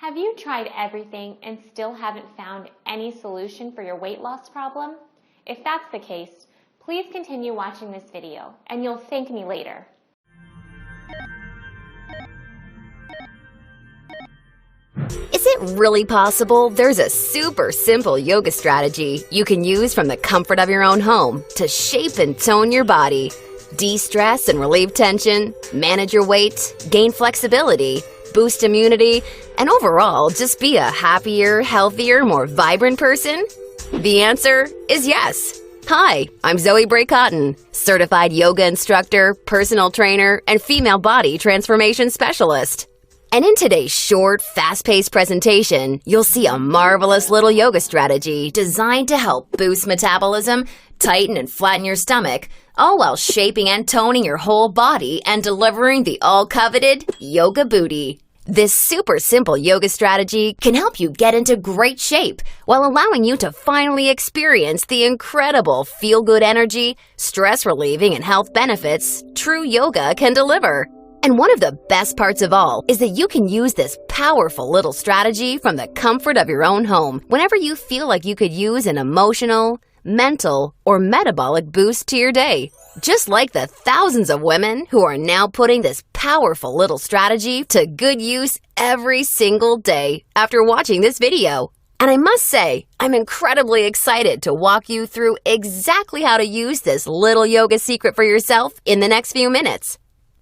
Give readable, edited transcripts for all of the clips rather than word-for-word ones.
Have you tried everything and still haven't found any solution for your weight loss problem? If that's the case, please continue watching this video and you'll thank me later. Is it really possible there's a super simple yoga strategy you can use from the comfort of your own home to shape and tone your body, de-stress and relieve tension, manage your weight, gain flexibility, boost immunity, and overall just be a happier, healthier, more vibrant person? The answer is yes. Hi, I'm Zoe Bray-Cotton, certified yoga instructor, personal trainer, and female body transformation specialist. And in today's short, fast-paced presentation, you'll see a marvelous little yoga strategy designed to help boost metabolism, tighten and flatten your stomach, all while shaping and toning your whole body and delivering the all-coveted yoga booty. This super simple yoga strategy can help you get into great shape while allowing you to finally experience the incredible feel-good energy, stress-relieving, and health benefits true yoga can deliver. And one of the best parts of all is that you can use this powerful little strategy from the comfort of your own home whenever you feel like you could use an emotional, mental, or metabolic boost to your day. Just like the thousands of women who are now putting this powerful little strategy to good use every single day after watching this video. And I must say, I'm incredibly excited to walk you through exactly how to use this little yoga secret for yourself in the next few minutes.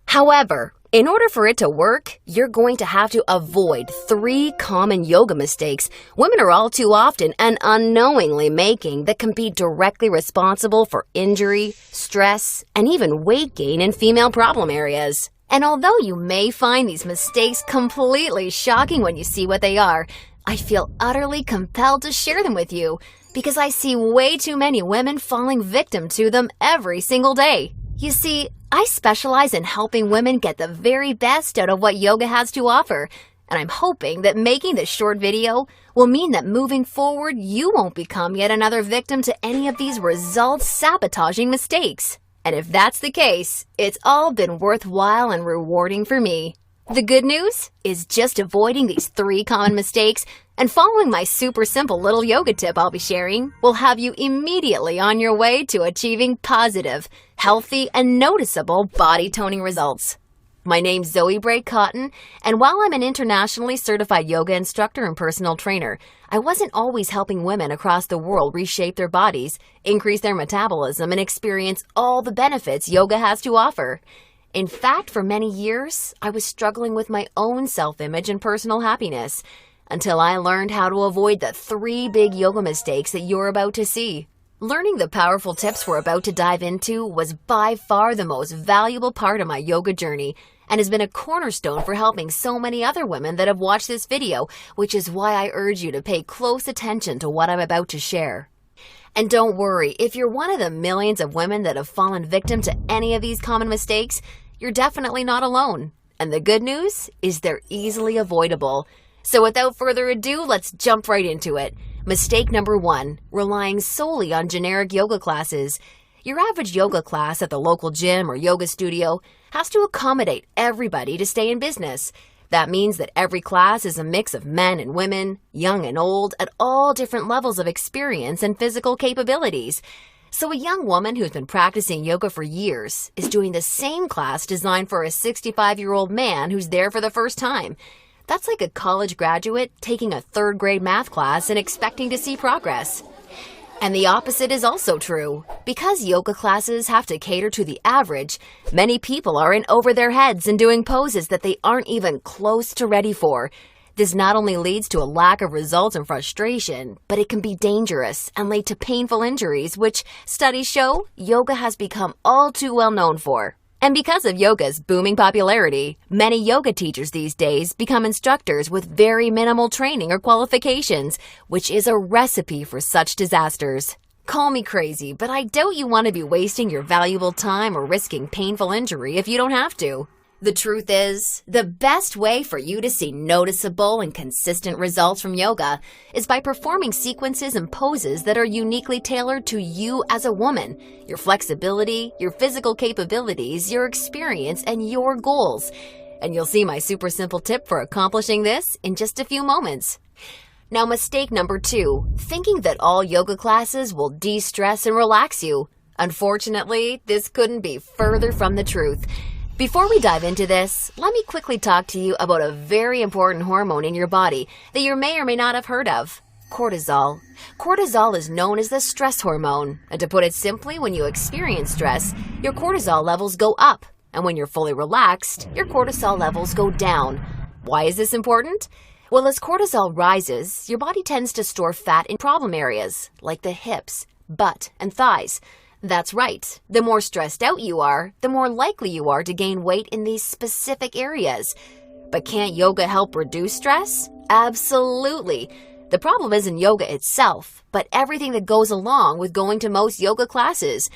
However, in order for it to work, you're going to have to avoid 3 common yoga mistakes women are all too often and unknowingly making that can be directly responsible for injury, stress, and even weight gain in female problem areas. And although you may find these mistakes completely shocking when you see what they are, I feel utterly compelled to share them with you because I see way too many women falling victim to them every single day. You see, I specialize in helping women get the very best out of what yoga has to offer, and I'm hoping that making this short video will mean that moving forward, you won't become yet another victim to any of these results-sabotaging mistakes. And if that's the case, it's all been worthwhile and rewarding for me. The good news is just avoiding these 3 common mistakes and following my super simple little yoga tip I'll be sharing will have you immediately on your way to achieving positive, healthy, and noticeable body toning results. My name's Zoe Bray-Cotton, and while I'm an internationally certified yoga instructor and personal trainer, I wasn't always helping women across the world reshape their bodies, increase their metabolism, and experience all the benefits yoga has to offer. In fact, for many years, I was struggling with my own self-image and personal happiness until I learned how to avoid the 3 big yoga mistakes that you're about to see. Learning the powerful tips we're about to dive into was by far the most valuable part of my yoga journey and has been a cornerstone for helping so many other women that have watched this video, which is why I urge you to pay close attention to what I'm about to share. And don't worry, if you're one of the millions of women that have fallen victim to any of these common mistakes, you're definitely not alone. And the good news is they're easily avoidable. So without further ado, let's jump right into it. Mistake number 1, relying solely on generic yoga classes. Your average yoga class at the local gym or yoga studio has to accommodate everybody to stay in business. That means that every class is a mix of men and women, young and old, at all different levels of experience and physical capabilities. So a young woman who's been practicing yoga for years is doing the same class designed for a 65-year-old man who's there for the first time. That's like a college graduate taking a 3rd grade math class and expecting to see progress. And the opposite is also true. Because yoga classes have to cater to the average, many people are in over their heads and doing poses that they aren't even close to ready for. This not only leads to a lack of results and frustration, but it can be dangerous and lead to painful injuries, which studies show yoga has become all too well known for. And because of yoga's booming popularity, many yoga teachers these days become instructors with very minimal training or qualifications, which is a recipe for such disasters. Call me crazy, but I doubt you want to be wasting your valuable time or risking painful injury if you don't have to. The truth is, the best way for you to see noticeable and consistent results from yoga is by performing sequences and poses that are uniquely tailored to you as a woman, your flexibility, your physical capabilities, your experience, and your goals. and you'll see my super simple tip for accomplishing this in just a few moments. Now, mistake number 2, thinking that all yoga classes will de-stress and relax you. Unfortunately, this couldn't be further from the truth. Before we dive into this, let me quickly talk to you about a very important hormone in your body that you may or may not have heard of: cortisol. Cortisol is known as the stress hormone, and to put it simply, when you experience stress, your cortisol levels go up, and when you're fully relaxed, your cortisol levels go down. Why is this important? Well, as cortisol rises, your body tends to store fat in problem areas, like the hips, butt, and thighs. That's right. The more stressed out you are, the more likely you are to gain weight in these specific areas. But can't yoga help reduce stress? Absolutely. The problem isn't yoga itself, but everything that goes along with going to most yoga classes.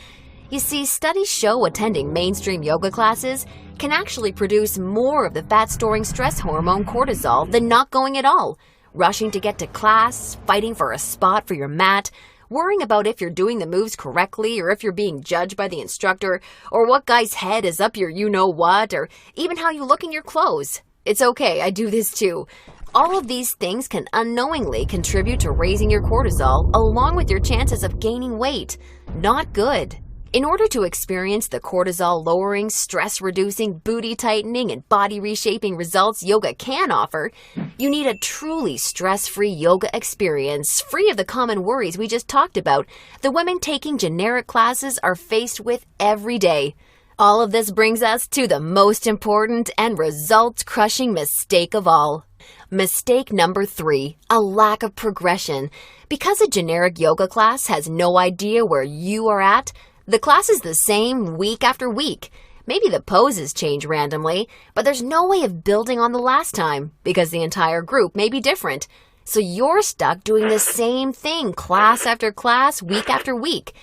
You see, studies show attending mainstream yoga classes can actually produce more of the fat-storing stress hormone cortisol than not going at all. Rushing to get to class, fighting for a spot for your mat, worrying about if you're doing the moves correctly or if you're being judged by the instructor, or what guy's head is up your you-know-what, or even how you look in your clothes. It's okay, I do this too. All of these things can unknowingly contribute to raising your cortisol along with your chances of gaining weight. Not good. In order to experience the cortisol-lowering, stress-reducing, booty-tightening, and body-reshaping results yoga can offer, you need a truly stress-free yoga experience, free of the common worries we just talked about the women taking generic classes are faced with every day. All of this brings us to the most important and results-crushing mistake of all. Mistake number 3, a lack of progression. Because a generic yoga class has no idea where you are at, the class is the same week after week. Maybe the poses change randomly, but there's no way of building on the last time because the entire group may be different. So you're stuck doing the same thing class after class, week after week.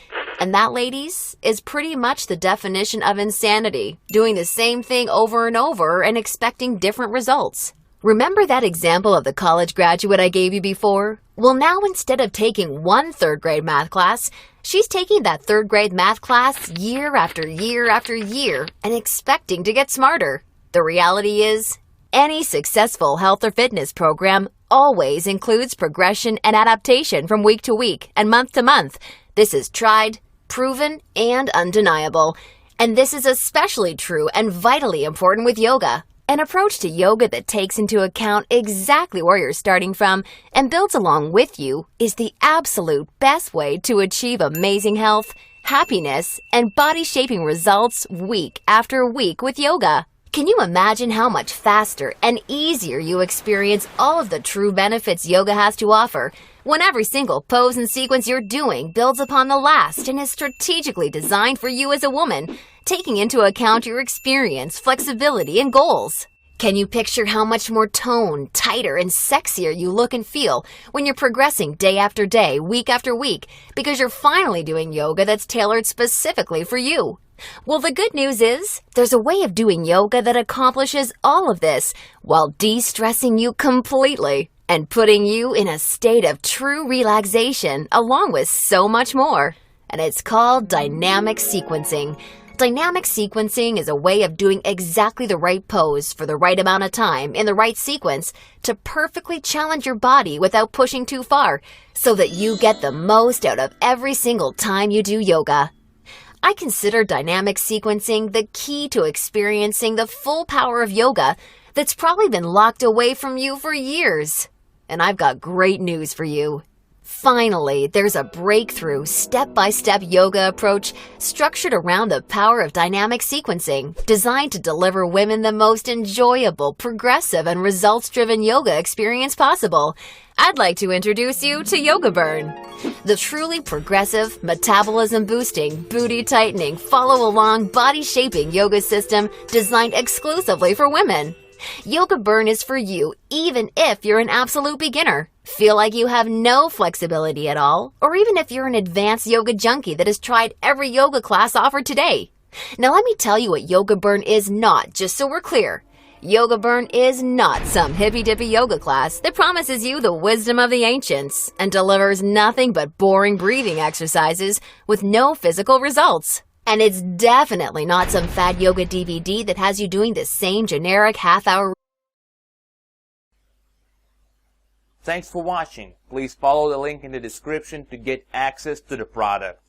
And that, ladies, is pretty much the definition of insanity, doing the same thing over and over and expecting different results. Remember that example of the college graduate I gave you before? Well, now instead of taking one third-grade math class, she's taking that third-grade math class year after year after year and expecting to get smarter. The reality is, any successful health or fitness program always includes progression and adaptation from week to week and month to month. This is tried, proven, and undeniable. And this is especially true and vitally important with yoga. An approach to yoga that takes into account exactly where you're starting from and builds along with you is the absolute best way to achieve amazing health, happiness, and body-shaping results week after week with yoga. Can you imagine how much faster and easier you experience all of the true benefits yoga has to offer when every single pose and sequence you're doing builds upon the last and is strategically designed for you as a woman, taking into account your experience, flexibility, and goals? Can you picture how much more toned, tighter, and sexier you look and feel when you're progressing day after day, week after week, because you're finally doing yoga that's tailored specifically for you? Well, the good news is, there's a way of doing yoga that accomplishes all of this while de-stressing you completely and putting you in a state of true relaxation along with so much more. And it's called dynamic sequencing. Dynamic sequencing is a way of doing exactly the right pose for the right amount of time in the right sequence to perfectly challenge your body without pushing too far so that you get the most out of every single time you do yoga. I consider dynamic sequencing the key to experiencing the full power of yoga that's probably been locked away from you for years. And I've got great news for you. Finally, there's a breakthrough, step-by-step yoga approach structured around the power of dynamic sequencing, designed to deliver women the most enjoyable, progressive, and results-driven yoga experience possible. I'd like to introduce you to Yoga Burn, the truly progressive, metabolism-boosting, booty-tightening, follow-along, body-shaping yoga system designed exclusively for women. Yoga Burn is for you even if you're an absolute beginner, feel like you have no flexibility at all, or even if you're an advanced yoga junkie that has tried every yoga class offered today. Now let me tell you what Yoga Burn is not, just so we're clear. Yoga Burn is not some hippy-dippy yoga class that promises you the wisdom of the ancients and delivers nothing but boring breathing exercises with no physical results. And it's definitely not some fad yoga DVD that has you doing the same generic half-hour. Thanks for watching. Please follow the link in the description to get access to the product.